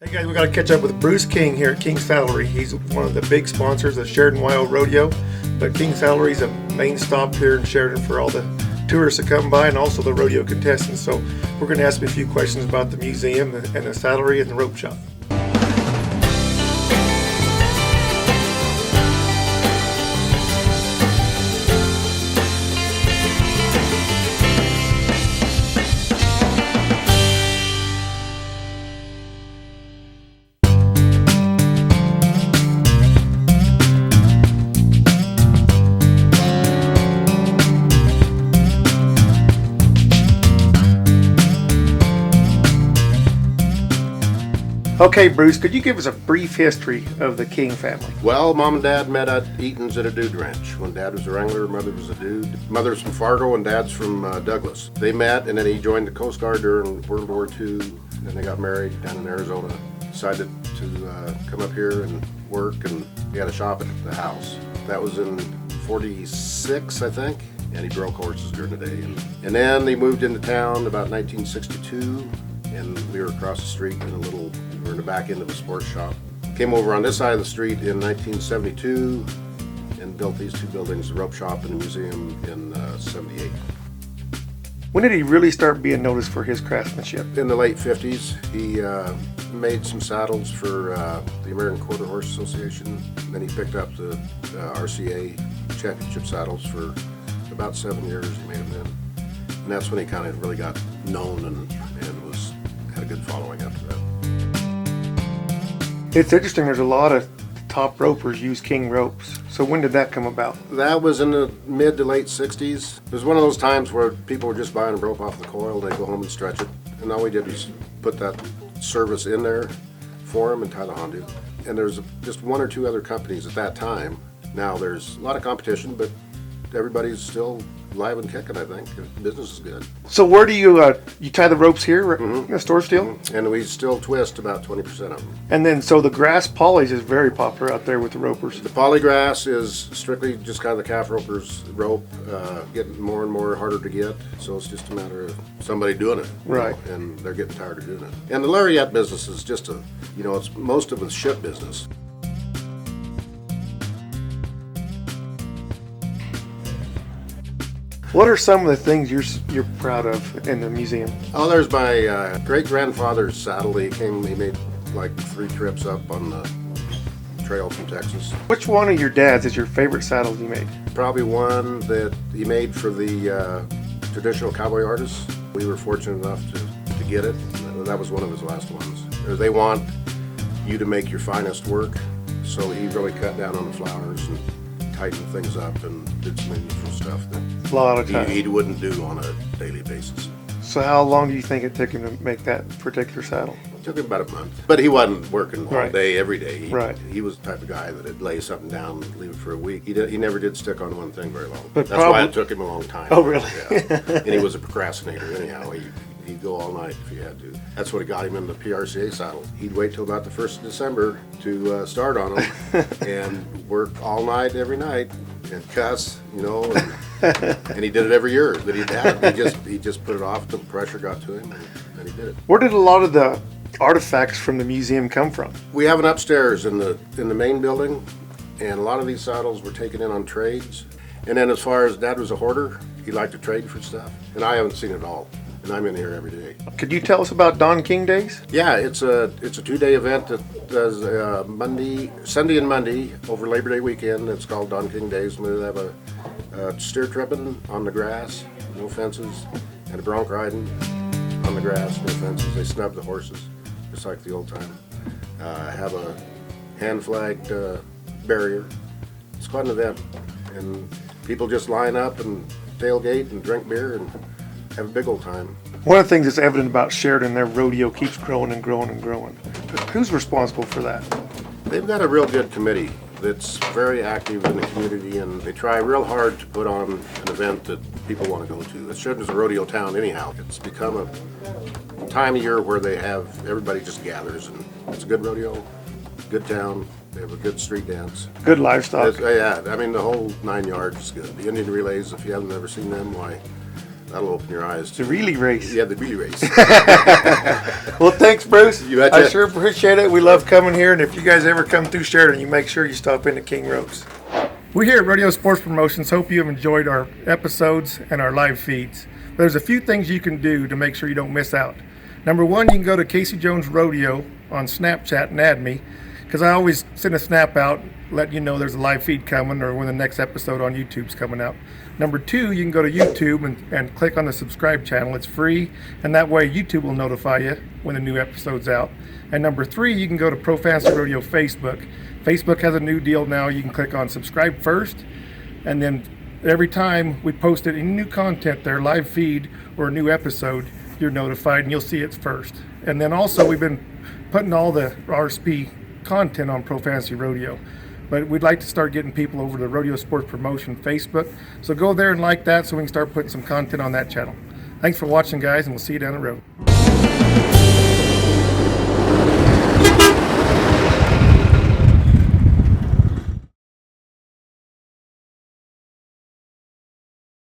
Hey guys, we got to catch up with Bruce King here at King Saddlery. He's one of the big sponsors of Sheridan Wyoming Rodeo, but King Saddlery is a main stop here in Sheridan for all the tourists that come by and also the rodeo contestants. So we're going to ask him a few questions about the museum and the saddlery and the rope shop. Okay, Bruce, could you give us a brief history of the King family? Well, Mom and Dad met at Eaton's at a dude ranch. When Dad was a wrangler, Mother was a dude. Mother's from Fargo and Dad's from Douglas. They met and then he joined the Coast Guard during World War II. Then they got married down in Arizona. Decided to come up here and work, and he had a shop at the house. That was in 46, I think, and he broke horses during the day. And then they moved into town about 1962, and we were across the street we were in the back end of a sports shop. Came over on this side of the street in 1972 and built these two buildings, the rope shop and the museum, in 78. When did he really start being noticed for his craftsmanship? In the late 50s, he made some saddles for the American Quarter Horse Association. Then he picked up the RCA championship saddles for about 7 years. He made them then. And that's when he kind of really got known and had a good following after that. It's interesting, there's a lot of top ropers use King ropes. So when did that come about? That was in the mid to late 60s. It was one of those times where people were just buying a rope off the coil, they'd go home and stretch it. And all we did was put that service in there for them and tie the Hondu. And there's just one or two other companies at that time. Now there's a lot of competition, but everybody's still live and kicking, I think. Business is good. So where do you tie the ropes here in the store still? Mm-hmm. And we still twist about 20% of them. And then, so the grass polys is very popular out there with the ropers. The polygrass is strictly just kind of the calf ropers rope, getting more and more harder to get. So it's just a matter of somebody doing it. Right. And they're getting tired of doing it. And the lariat business is just it's most of it's ship business. What are some of the things you're proud of in the museum? Oh, there's my great-grandfather's saddle. He made like 3 trips up on the trail from Texas. Which one of your dad's is your favorite saddle you made? Probably one that he made for the traditional cowboy artists. We were fortunate enough to get it. That was one of his last ones. They want you to make your finest work, so he really cut down on the flowers and tightened things up and did some unusual stuff that A lot of time. he wouldn't do on a daily basis. So how long do you think it took him to make that particular saddle? It took him about a month. But he wasn't working all Right. day, every day. He was the type of guy that would lay something down and leave it for a week. He never did stick on one thing very long. But That's why it took him a long time. Oh, really? Yeah. And he was a procrastinator anyhow. He'd go all night if he had to. That's what got him in the PRCA saddle. He'd wait till about the 1st of December to start on them and work all night every night and cuss, and he did it every year that he'd had. He just put it off until the pressure got to him, and he did it. Where did a lot of the artifacts from the museum come from? We have an upstairs in the main building, and a lot of these saddles were taken in on trades. And then as far as Dad was a hoarder, he liked to trade for stuff, and I haven't seen it all. And I'm in here every day. Could you tell us about Don King Days? Yeah, it's a 2-day event that does Sunday and Monday over Labor Day weekend. It's called Don King Days. And they have a steer tripping on the grass, no fences, and a bronc riding on the grass, no fences. They snub the horses, just like the old time. Have a hand-flagged barrier. It's quite an event, and people just line up and tailgate and drink beer and have a big old time. One of the things that's evident about Sheridan, their rodeo keeps growing and growing and growing. Who's responsible for that? They've got a real good committee that's very active in the community, and they try real hard to put on an event that people want to go to. Sheridan's a rodeo town anyhow. It's become a time of year where everybody just gathers, and it's a good rodeo, good town. They have a good street dance. Good livestock. Yeah, I mean the whole 9 yards is good. The Indian relays, if you haven't ever seen them, why? That'll open your eyes. The relay race. Yeah, the relay race. Well, thanks, Bruce. You betcha. I sure appreciate it. We love coming here, and if you guys ever come through Sheridan, you make sure you stop into King Ropes. We here at Rodeo Sports Promotions hope you have enjoyed our episodes and our live feeds. There's a few things you can do to make sure you don't miss out. Number one, you can go to Casey Jones Rodeo on Snapchat and add me, because I always send a snap out, let you know there's a live feed coming or when the next episode on YouTube's coming out. Number two, you can go to YouTube and click on the subscribe channel. It's free, and that way YouTube will notify you when the new episode's out. And number three, you can go to Pro Fancy Rodeo Facebook. Facebook has a new deal now. You can click on subscribe first, and then every time we post any new content there, live feed or a new episode, you're notified and you'll see it first. And then also we've been putting all the RSP content on Pro Fancy Rodeo. But we'd like to start getting people over to Rodeo Sports Promotion Facebook. So go there and like that so we can start putting some content on that channel. Thanks for watching, guys, and we'll see you down the road.